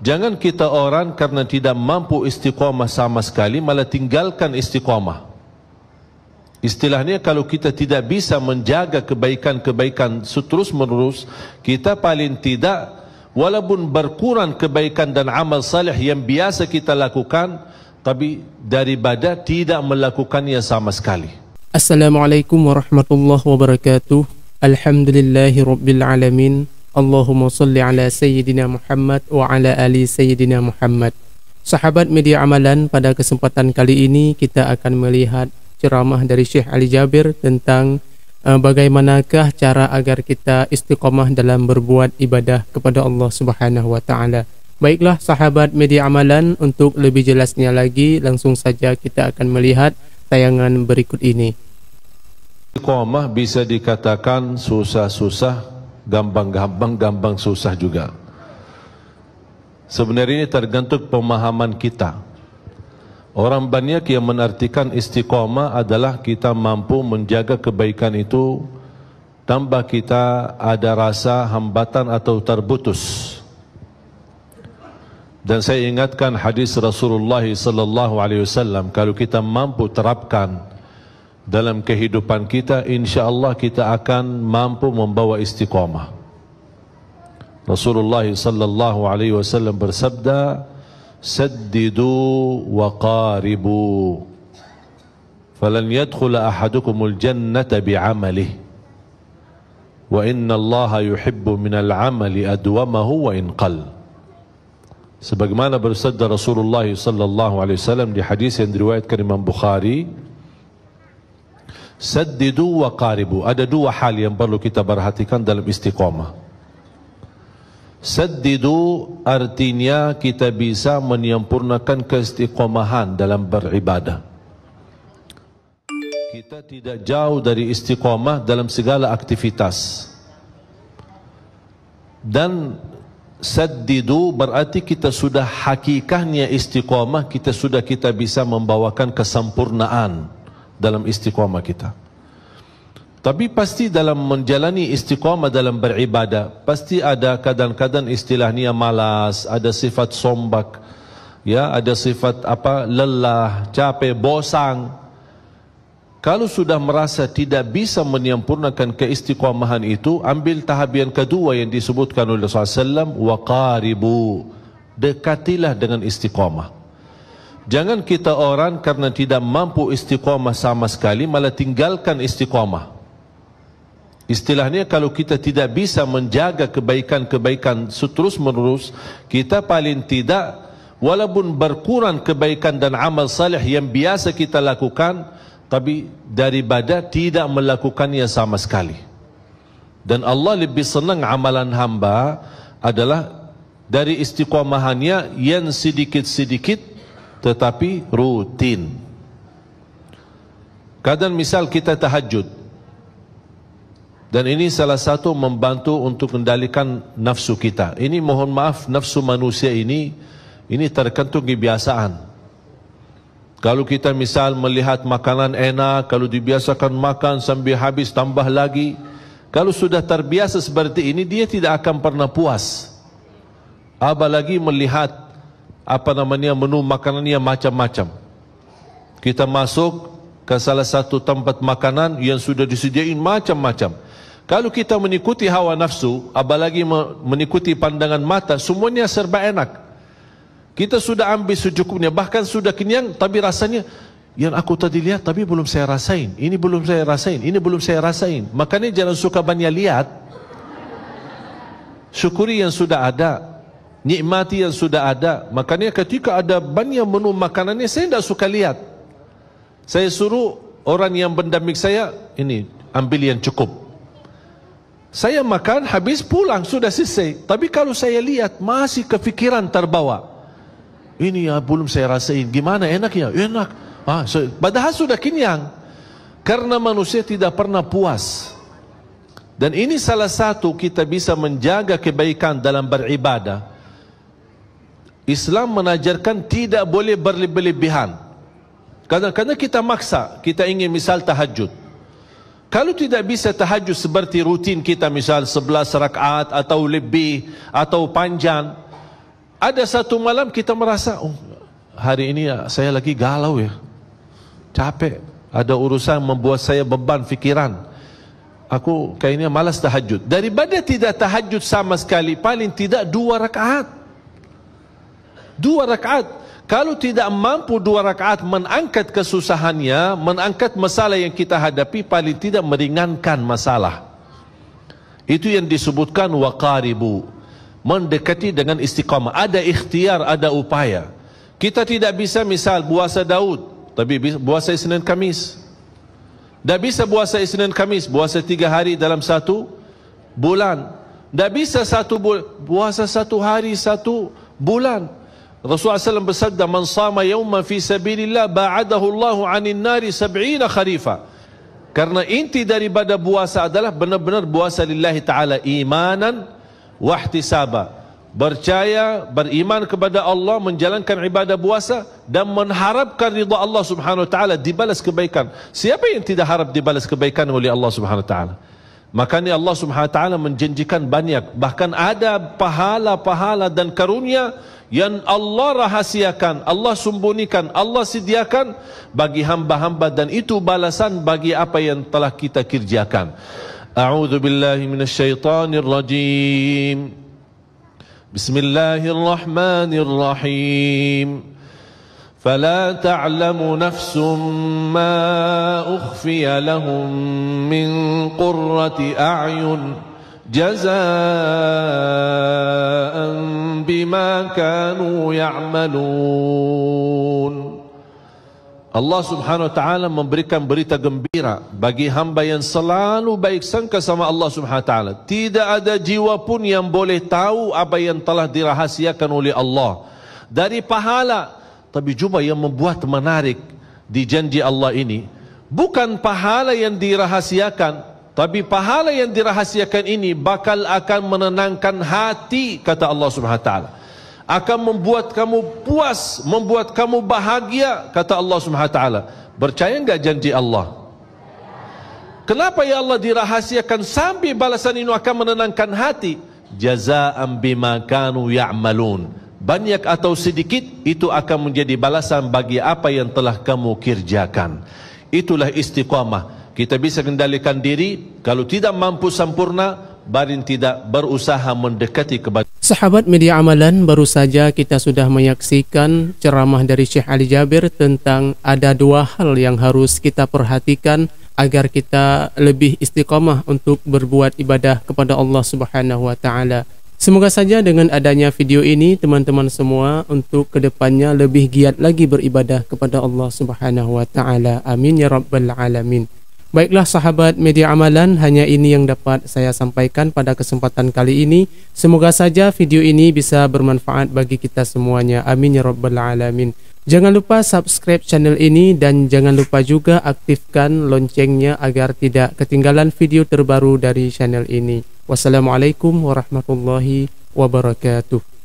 Jangan kita orang karena tidak mampu istiqamah sama sekali malah tinggalkan istiqamah. Istilahnya kalau kita tidak bisa menjaga kebaikan-kebaikan terus menerus, kita paling tidak walaupun berkurang kebaikan dan amal saleh yang biasa kita lakukan, tapi daripada tidak melakukannya sama sekali. Assalamualaikum warahmatullahi wabarakatuh. Alhamdulillahirabbil alamin. Allahumma salli ala sayyidina Muhammad wa ala ali sayyidina Muhammad. Sahabat media amalan, pada kesempatan kali ini kita akan melihat ceramah dari Syekh Ali Jabir tentang bagaimanakah cara agar kita istiqamah dalam berbuat ibadah kepada Allah Subhanahu wa taala. Baiklah sahabat media amalan, untuk lebih jelasnya lagi langsung saja kita akan melihat tayangan berikut ini. Istiqamah bisa dikatakan susah-susah, gampang-gampang, gampang susah juga. Sebenarnya ini tergantung pemahaman kita. Orang banyak yang menartikan istiqamah adalah kita mampu menjaga kebaikan itu tanpa kita ada rasa hambatan atau terputus. Dan saya ingatkan hadis Rasulullah sallallahu alaihi wasallam, kalau kita mampu terapkan dalam kehidupan kita, insya-Allah kita akan mampu membawa istiqamah. Rasulullah sallallahu alaihi wasallam bersabda, "Saddidu wa qaribu, falan yadkhul ahadukumul jannata bi'amalihi, wa inna Allah yuhibbu minal 'amali adwamahu wa in qall." Sebagaimana bersabda Rasulullah sallallahu alaihi wasallam di hadis yang diriwayatkan Imam Bukhari, saddidu wa qaribu. Ada dua hal yang perlu kita perhatikan dalam istiqamah. Saddidu artinya kita bisa menyempurnakan keistiqamahan dalam beribadah. Kita tidak jauh dari istiqamah dalam segala aktivitas. Dan saddidu berarti kita sudah hakikatnya istiqamah, kita bisa membawakan kesempurnaan dalam istiqamah kita. Tapi pasti dalam menjalani istiqamah dalam beribadah, pasti ada kadang-kadang istilahnya malas, ada sifat sombak, ya, ada sifat lelah, capek, bosan. Kalau sudah merasa tidak bisa menyempurnakan keistiqamahan itu, ambil tahap yang kedua yang disebutkan oleh Rasulullah SAW, wa qaribu, dekatilah dengan istiqamah. Jangan kita orang karena tidak mampu istiqamah sama sekali malah tinggalkan istiqamah. Istilahnya kalau kita tidak bisa menjaga kebaikan-kebaikan terus menerus, kita paling tidak walaupun berkurang kebaikan dan amal saleh yang biasa kita lakukan, tapi daripada tidak melakukannya sama sekali. Dan Allah lebih senang amalan hamba adalah dari istiqamahannya yang sedikit-sedikit tetapi rutin. Kadang misal kita tahajud, dan ini salah satu membantu untuk kendalikan nafsu kita. Ini mohon maaf, nafsu manusia ini tergantung kebiasaan. Kalau kita misal melihat makanan enak, kalau dibiasakan makan sampai habis tambah lagi, kalau sudah terbiasa seperti ini, dia tidak akan pernah puas. Apalagi melihat menu makanannya macam-macam. Kita masuk ke salah satu tempat makanan yang sudah disediain macam-macam. Kalau kita mengikuti hawa nafsu, apalagi mengikuti pandangan mata, semuanya serba enak. Kita sudah ambil secukupnya, bahkan sudah kenyang, tapi rasanya yang aku tadi lihat tapi belum saya rasain, ini belum saya rasain, ini belum saya rasain. Makanya jangan suka banyak lihat, syukuri yang sudah ada, nikmati yang sudah ada. Makanya ketika ada banyak menu makanannya, saya tidak suka lihat. Saya suruh orang yang pendamping saya, ini ambil yang cukup. Saya makan, habis pulang, sudah selesai. Tapi kalau saya lihat, masih kepikiran terbawa. Ini ya belum saya rasain, gimana enak ya? Enak. Padahal sudah kenyang. Karena manusia tidak pernah puas. Dan ini salah satu kita bisa menjaga kebaikan dalam beribadah. Islam mengajarkan tidak boleh berlebihan. Kadang-kadang kita maksa, kita ingin misal tahajud. Kalau tidak bisa tahajud seperti rutin kita, misal 11 rakaat atau lebih atau panjang, Ada satu malam kita merasa, oh, hari ini saya lagi galau ya, capek, ada urusan membuat saya beban fikiran, aku kayaknya malas tahajud. Daripada tidak tahajud sama sekali, paling tidak 2 rakaat. 2 rakaat. Kalau tidak mampu 2 rakaat mengangkat kesusahannya, mengangkat masalah yang kita hadapi, paling tidak meringankan masalah. Itu yang disebutkan waqaribu, mendekati dengan istiqamah. Ada ikhtiar, ada upaya. Kita tidak bisa misal puasa Daud, tapi puasa Isnin Kamis. Tak bisa puasa Isnin Kamis, puasa 3 hari dalam 1 bulan. Tak bisa 1 bulan, puasa 1 hari 1 bulan. Rasulullah SAW bersabda, man sama yawman fi sabilillah ba'adahu Allahu 'anil nari 70 kharifa. Karena inti daripada puasa adalah benar-benar puasa lillahi ta'ala, imanan wa ihtisaba, percaya, beriman kepada Allah, menjalankan ibadah puasa dan mengharapkan ridha Allah Subhanahu wa taala, dibalas kebaikan. Siapa yang tidak harap dibalas kebaikan oleh Allah Subhanahu wa taala? Makanya Allah Subhanahu wa taala menjanjikan banyak, bahkan ada pahala-pahala dan karunia yang Allah rahasiakan, Allah sembunyikan, Allah sediakan bagi hamba-hamba, dan itu balasan bagi apa yang telah kita kerjakan. A'udzu billahi minasyaitonir rajim. Bismillahirrahmanirrahim. فلا تعلم نفس ما أخفي لهم من قرة أعين جزاء بما كانوا يعملون. Allah Subhanahu wa taala memberikan berita gembira bagi hamba yang selalu baik sangka sama Allah Subhanahu wa taala. Tidak ada jiwa pun yang boleh tahu apa yang telah dirahasiakan oleh Allah dari pahala. Tapi jumpa yang membuat menarik di janji Allah ini, bukan pahala yang dirahasiakan, tapi pahala yang dirahasiakan ini bakal akan menenangkan hati, kata Allah Subhanahu wa taala. Akan membuat kamu puas, membuat kamu bahagia, kata Allah Subhanahu wa taala. Percaya enggak janji Allah? Kenapa ya Allah dirahasiakan sampai balasan ini akan menenangkan hati? Jazaa'an bima kanu ya'malun. Banyak atau sedikit, itu akan menjadi balasan bagi apa yang telah kamu kerjakan. Itulah istiqamah. Kita bisa kendalikan diri, kalau tidak mampu sempurna, barin tidak berusaha mendekati kepada. Sahabat media amalan, baru saja kita sudah menyaksikan ceramah dari Syekh Ali Jabir tentang ada 2 hal yang harus kita perhatikan agar kita lebih istiqamah untuk berbuat ibadah kepada Allah Subhanahu wa taala. Semoga saja dengan adanya video ini teman-teman semua untuk kedepannya lebih giat lagi beribadah kepada Allah Subhanahu wa taala. Amin ya rabbal alamin. Baiklah sahabat media amalan, hanya ini yang dapat saya sampaikan pada kesempatan kali ini. Semoga saja video ini bisa bermanfaat bagi kita semuanya. Amin ya rabbal alamin. Jangan lupa subscribe channel ini dan jangan lupa juga aktifkan loncengnya agar tidak ketinggalan video terbaru dari channel ini. Wassalamualaikum warahmatullahi wabarakatuh.